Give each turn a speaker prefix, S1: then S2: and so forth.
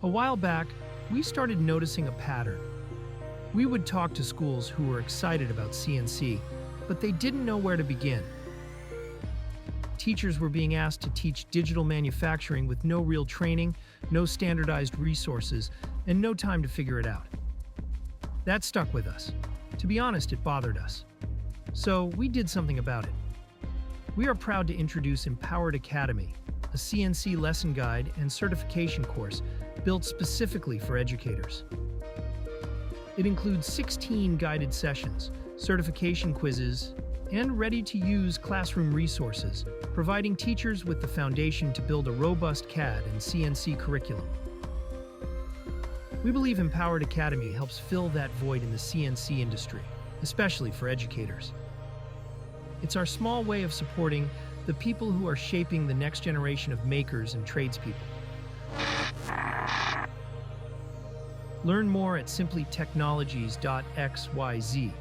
S1: A while back, we started noticing a pattern. We would talk to schools who were excited about CNC, but they didn't know where to begin. Teachers were being asked to teach digital manufacturing with no real training, no standardized resources, and no time to figure it out. That stuck with us. To be honest, it bothered us. So we did something about it. We are proud to introduce Empowered Academy, a CNC lesson guide and certification course built specifically for educators. It includes 16 guided sessions, certification quizzes, and ready-to-use classroom resources, providing teachers with the foundation to build a robust CAD and CNC curriculum. We believe Empowered Academy helps fill that void in the CNC industry, especially for educators. It's our small way of supporting the people who are shaping the next generation of makers and tradespeople. Learn more at simplytechnologies.xyz.